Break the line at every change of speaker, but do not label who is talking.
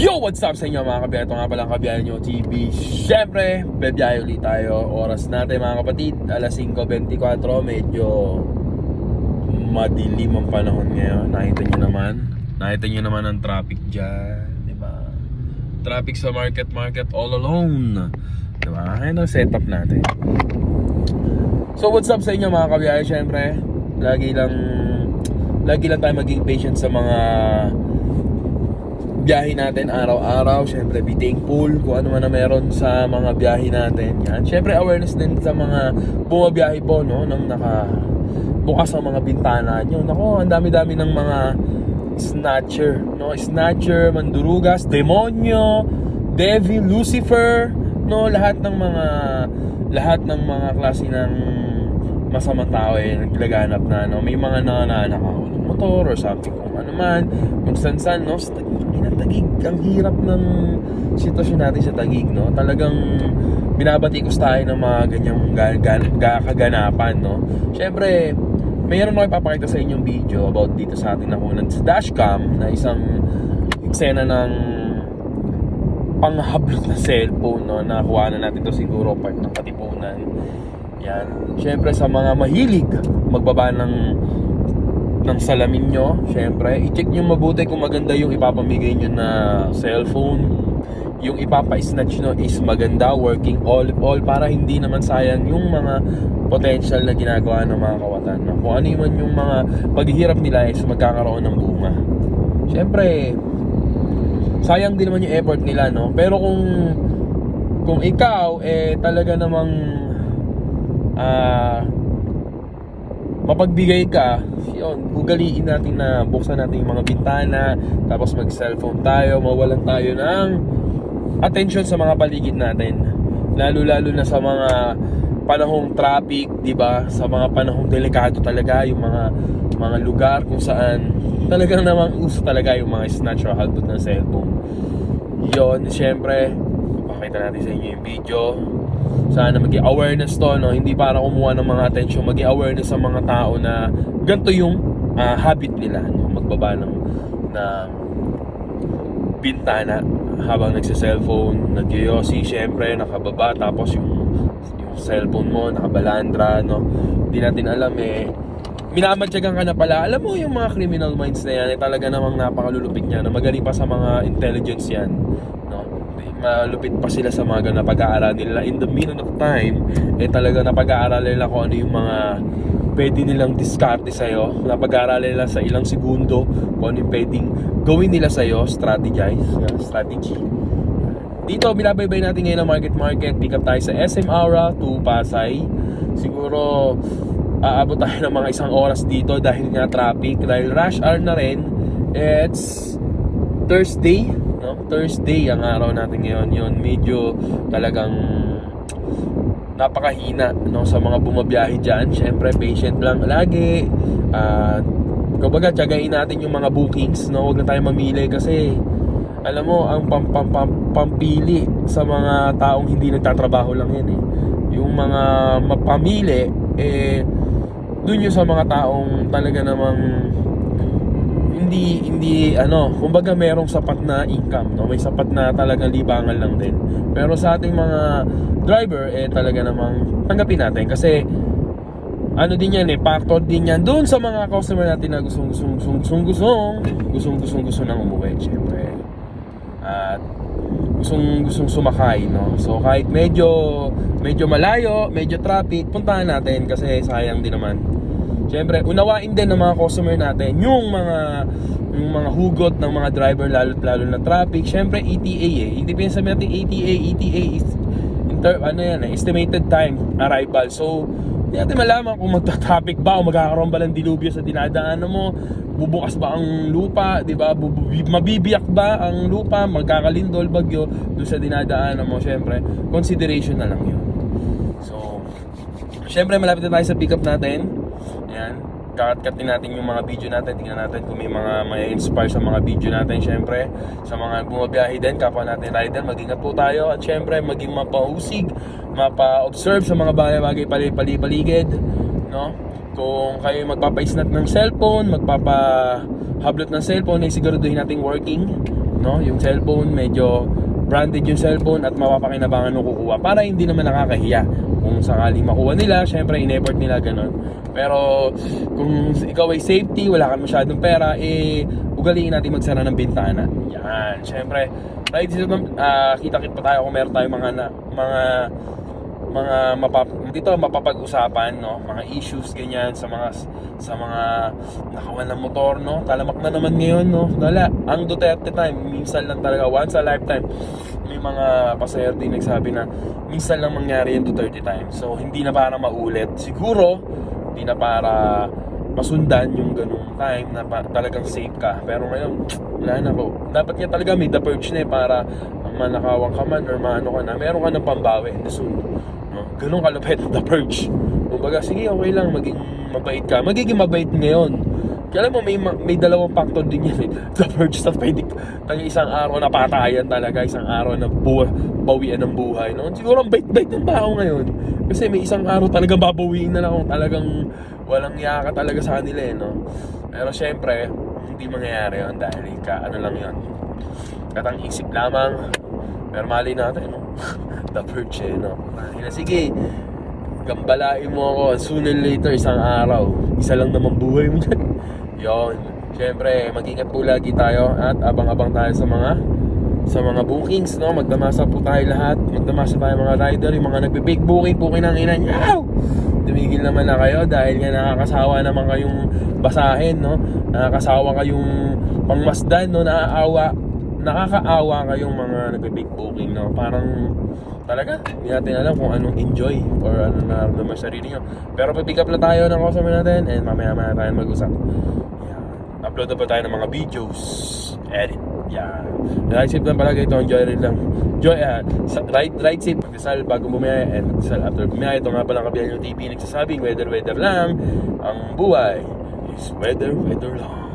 Yo! What's up sa inyo mga kabiyahe? Ito nga palang kabiyahe nyo, TV. Siyempre, bebiyahe ulit tayo. Oras natin mga kapatid, alas 5:24. Medyo madilim ang panahon ngayon. Nakita nyo naman ang traffic dyan, diba? Traffic sa market all alone, diba? Ayan ang setup natin. So what's up sa inyo mga kabiyahe? Siyempre, lagi lang tayo maging patient sa mga biyahe natin araw-araw. Siyempre, be thankful kung ano man na meron sa mga biyahe natin. Yan. Siyempre, awareness din sa mga bumabiyahe po, no? Nang nakabukas ang mga bintana nyo. Nako, ang dami-dami ng mga snatcher, no? Snatcher, mandurugas, demonyo, devil, Lucifer, no? Lahat ng mga klase ng masamang tao naglaganap na, no? May mga nananakaw ng motor or something kung ano man, kung san-san, no? Tagig, ang hirap ng sitwasyon natin sa Tagig, no? Talagang binabatikos tayo ng mga ganyang kaganapan, no? Siyempre, mayroon ako ipapakita sa inyong video about dito sa ating nakunan sa dashcam na isang eksena ng panghablot na cellphone, no? Nakuha na natin to siguro part ng Katipunan. Yan. Siyempre, sa mga mahilig magbaba ng salamin nyo, syempre, i-check nyo mabuti kung maganda yung ipapamigay nyo na cellphone. Yung ipapa-snatch nyo is maganda, working all para hindi naman sayang yung mga potential na ginagawa ng mga kawatan, no? Kung ano man yung mga paghihirap nila is magkakaroon ng bunga. Syempre, sayang din naman yung effort nila, no? Pero kung ikaw talaga namang mapagbigay ka, yun, ugaliin natin na buksan natin yung mga bintana, tapos mag-cellphone tayo, mawalan tayo ng attention sa mga paligid natin. Lalo na sa mga panahong traffic, di ba? Sa mga panahong delikado talaga, yung mga lugar kung saan talagang namang uso talaga yung mga snatch or halbot ng cellphone. Yun, syempre, pakita natin sa inyo yung video. Sana maging awareness to, no? Hindi para kumuha ng mga attention, maging awareness sa mga tao na ganito yung habit nila, no? Magbaba ng bintana habang nagsa-cellphone, nag-yosi, syempre nakababa, tapos yung cellphone mo nakabalandra, no? Hindi natin alam minamadyagan ka na pala. Alam mo yung mga criminal minds na yan talaga namang napakalulupit niya, na magaling pa sa mga intelligence yan, no? Malupit pa sila sa mga napag-aaral nila. In the minute of time, talaga napag-aaral nila kung ano yung mga pwede nilang diskarte sa'yo. Napag-aaral nila sa ilang segundo kung ano yung pwedeng gawin nila sa'yo. Strategy. Dito, binabaybay natin ngayon ang market. Pick up tayo sa SM Aura to Pasay. Siguro, aabot tayo ng mga 1 oras dito dahil nga traffic. Dahil rush hour na rin. It's Thursday, no? Thursday ang araw natin ngayon. Yun, medyo talagang napakahina, no, sa mga bumabiyahe dyan. Syempre, patient lang lagi. Kumbaga, tiyagain natin yung mga bookings, no? Huwag na tayo mamili kasi alam mo, ang pampili sa mga taong hindi nagtatrabaho lang yan yung mga mapamili dun yung sa mga taong talaga namang hindi kumbaga merong sapat na income, no? May sapat na talagang libangan lang din. Pero sa ating mga driver talaga namang tanggapin natin kasi ano din yan factor din yan doon sa mga customer natin na gustong nang umuwi, syempre. At gustong sumakay, no? So kahit medyo malayo, medyo traffic, puntahan natin kasi sayang din naman. Siyempre, unawain din ng mga customer natin yung mga hugot ng mga driver, lalo na traffic. Siyempre, ETA Hindi pinsabi natin ETA is estimated time arrival. So, hindi natin malaman kung magta-traffic ba o magkakaroon ba ng dilubyo sa dinadaanan mo. Bubukas ba ang lupa, di ba? Mabibiyak ba ang lupa, magkakalindol, bagyo doon sa dinadaanan mo. Siyempre, consideration na lang yun. So, siyempre, malapit na tayo sa pick up natin. Ayan, kakat-katin natin yung mga video natin. Tingnan natin kung may mga may-inspire sa mga video natin. Siyempre, sa mga bumabiyahe din, kapwa natin rider, mag-ingat po tayo. At siyempre, maging mapahusig, mapa-observe sa mga bagay-bagay paligid, no? Kung kayo magpapa-snap ng cellphone, magpapa-hablot ng cellphone, siguraduhin natin working, no? Yung cellphone, medyo branded yung cellphone at mapapakinabangan nung kukuha para hindi naman nakakahiya. Kung sakaling makuha nila, syempre in-effort nila ganun. Pero kung ikaw ay safety, wala kang masyadong pera, ugaliin natin magsara ng bintana. Yan, syempre right kita-kit pa tayo kung meron tayong mga mapapag-usapan, no, mga issues ganyan sa mga nakawan ng motor, no. Talamak na naman ngayon, no. Wala, ang Duterte time minsan lang talaga, once a lifetime. May mga pasahero din nagsabi na minsan lang mangyari yung Duterte time, so hindi na para maulit siguro, hindi na para masundan yung ganung time na talagang safe ka. Pero ngayon wala na po, dapat nga talaga may the purge na para manakawang ka man or maano ka na, meron ka ng pambawi in the soon, no? Ganun kalupit the purge. Kumbaga, sige, okay lang, maging mabait ka. Magiging mabait ngayon. Kaya alam mo, may dalawang factor din yan, eh. The purge sa pwede isang araw na patayan talaga, isang araw na bawian ng buhay, no? Siguro ang bait-bait ng tao ngayon. Kasi may isang araw talagang babawiin na lang kung talagang walang yaka talaga sa kanila, eh, no? Pero syempre, hindi mangyayari yun dahil ano lang yun, katang isip lamang. Pero mali natin, no? The purge, eh, no? Sige, gambalain mo ako, sooner or later, isang araw, isa lang naman buhay mo dyan. Yun, syempre, mag-ingat po lagi tayo at abang-abang tayo sa mga bookings, no? Magdamasa po tayo lahat, magdamasa tayo mga rider, yung mga nagbe-big booking po kinanginan. Yow! Tumigil naman na kayo dahil nga nakakasawa naman kayong basahin, no? Nakakasawa kayong pangmasdan, no? Nakakaawa kayong mga nagbe-big booking, no? Parang talaga hindi natin alam kung anong enjoy or ano nararamdaman sa sarili nyo. Pero pipick up na tayo ng customer natin and mamaya tayo mag-usap. Yan. Upload na pa tayo ng mga videos, edit. Yan. Ride safe lang pala, ito enjoy rin lang. Ride safe, magdasal bago bumiyaya and magdasal after bumiyaya. Ito nga pala Kabiyahe TV nagsasabing weather lang, ang buhay is weather lang.